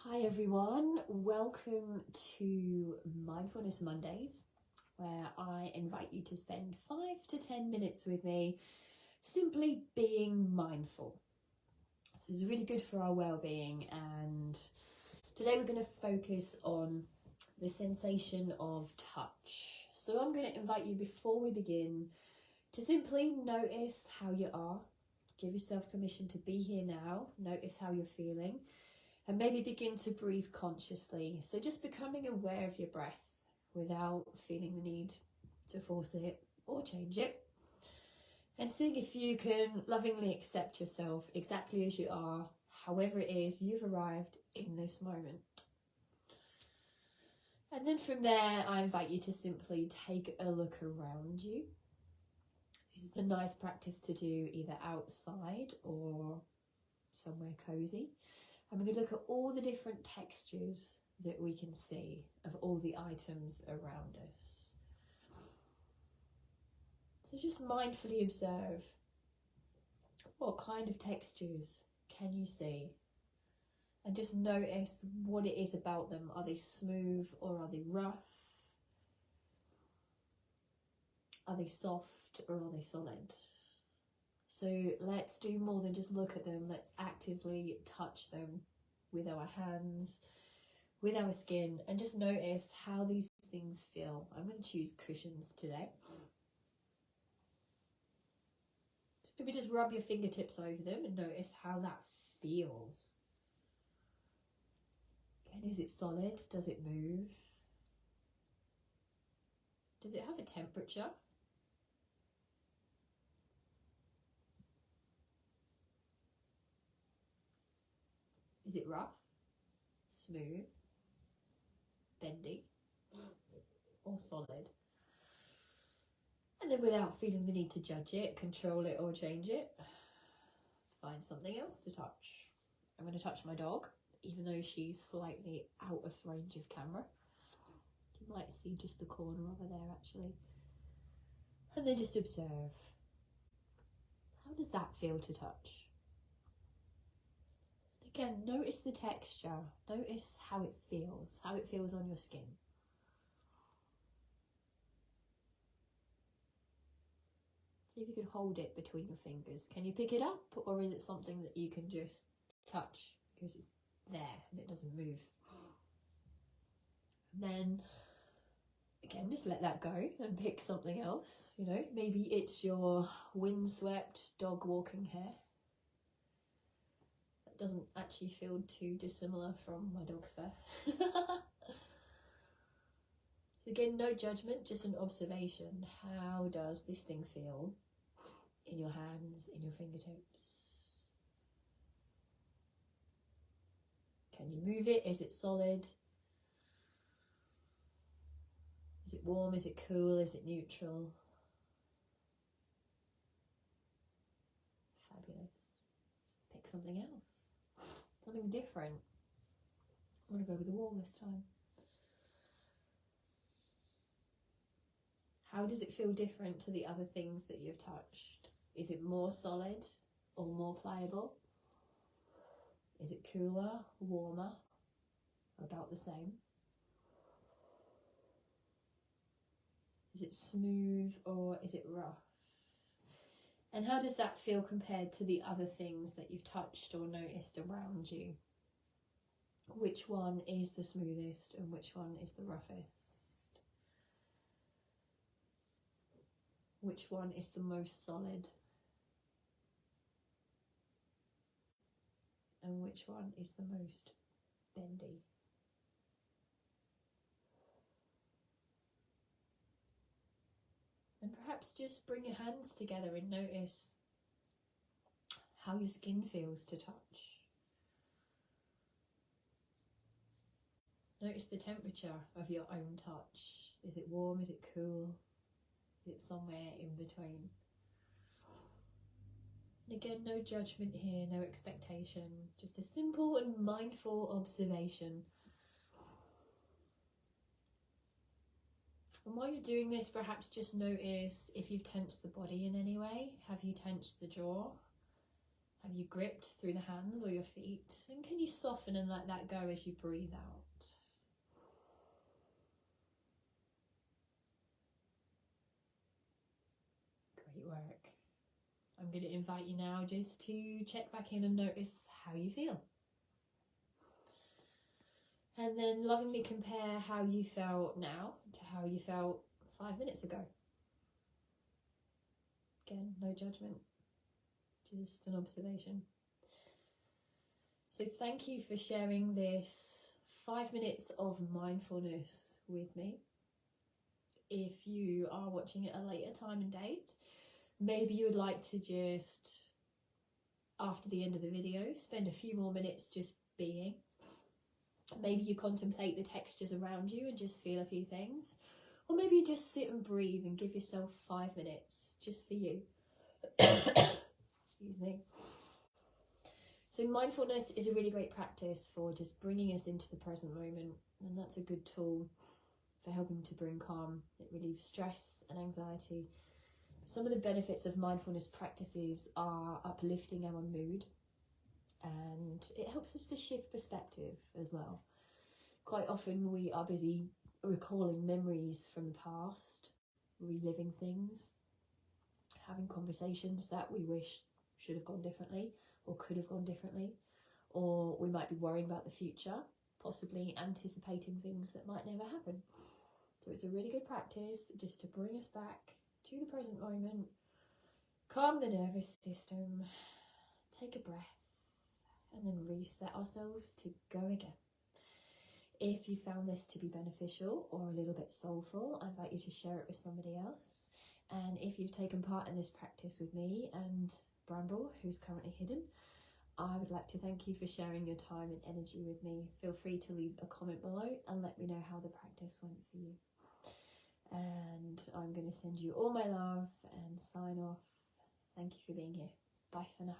Hi everyone, welcome to Mindfulness Mondays, where I invite you to spend 5 to 10 minutes with me simply being mindful. This is really good for our well-being, and today we're going to focus on the sensation of touch. So I'm going to invite you, before we begin, to simply notice how you are. Give yourself permission to be here now. Notice how you're feeling. And maybe begin to breathe consciously. So just becoming aware of your breath without feeling the need to force it or change it. And seeing if you can lovingly accept yourself exactly as you are, however it is you've arrived in this moment. And then from there, I invite you to simply take a look around you. This is a nice practice to do either outside or somewhere cozy. And we're going to look at all the different textures that we can see of all the items around us. So just mindfully observe, what kind of textures can you see? And just notice what it is about them. Are they smooth or are they rough? Are they soft or are they solid? So let's do more than just look at them. Let's actively touch them with our hands, with our skin, and just notice how these things feel. I'm going to choose cushions today. So maybe just rub your fingertips over them and notice how that feels. Again, is it solid? Does it move? Does it have a temperature? Is it rough, smooth, bendy, or solid? And then without feeling the need to judge it, control it, or change it, find something else to touch. I'm going to touch my dog, even though she's slightly out of range of camera. You might see just the corner over there actually. And then just observe. How does that feel to touch? Again, notice the texture, notice how it feels on your skin. See if you can hold it between your fingers. Can you pick it up, or is it something that you can just touch because it's there and it doesn't move? And then, again, just let that go and pick something else. You know, maybe it's your windswept dog walking hair. Doesn't actually feel too dissimilar from my dog's fur. So again, no judgment, just an observation. How does this thing feel in your hands, in your fingertips? Can you move it? Is it solid? Is it warm? Is it cool? Is it neutral? Fabulous. Pick something else. Something different. I'm going to go with the wall this time. How does it feel different to the other things that you've touched? Is it more solid or more pliable? Is it cooler, warmer, or about the same? Is it smooth or is it rough? And how does that feel compared to the other things that you've touched or noticed around you? Which one is the smoothest and which one is the roughest? Which one is the most solid? And which one is the most bendy? And perhaps just bring your hands together and notice how your skin feels to touch. Notice the temperature of your own touch. Is it warm? Is it cool? Is it somewhere in between? And again, no judgment here, no expectation, just a simple and mindful observation. And while you're doing this, perhaps just notice if you've tensed the body in any way. Have you tensed the jaw? Have you gripped through the hands or your feet? And can you soften and let that go as you breathe out? Great work. I'm going to invite you now just to check back in and notice how you feel. And then lovingly compare how you felt now to how you felt 5 minutes ago. Again, no judgment, just an observation. So thank you for sharing this 5 minutes of mindfulness with me. If you are watching at a later time and date, maybe you would like to just, after the end of the video, spend a few more minutes just being. Maybe you contemplate the textures around you and just feel a few things. Or maybe you just sit and breathe and give yourself 5 minutes just for you. Excuse me. So mindfulness is a really great practice for just bringing us into the present moment. And that's a good tool for helping to bring calm. It relieves stress and anxiety. Some of the benefits of mindfulness practices are uplifting our mood, and it helps us to shift perspective as well. Quite often we are busy recalling memories from the past, reliving things, having conversations that we wish should have gone differently or could have gone differently, or we might be worrying about the future, possibly anticipating things that might never happen. So it's a really good practice just to bring us back to the present moment, calm the nervous system, take a breath, and then reset ourselves to go again. If you found this to be beneficial or a little bit soulful, I invite you to share it with somebody else. And if you've taken part in this practice with me and Bramble, who's currently hidden, I would like to thank you for sharing your time and energy with me. Feel free to leave a comment below and let me know how the practice went for you. And I'm going to send you all my love and sign off. Thank you for being here. Bye for now.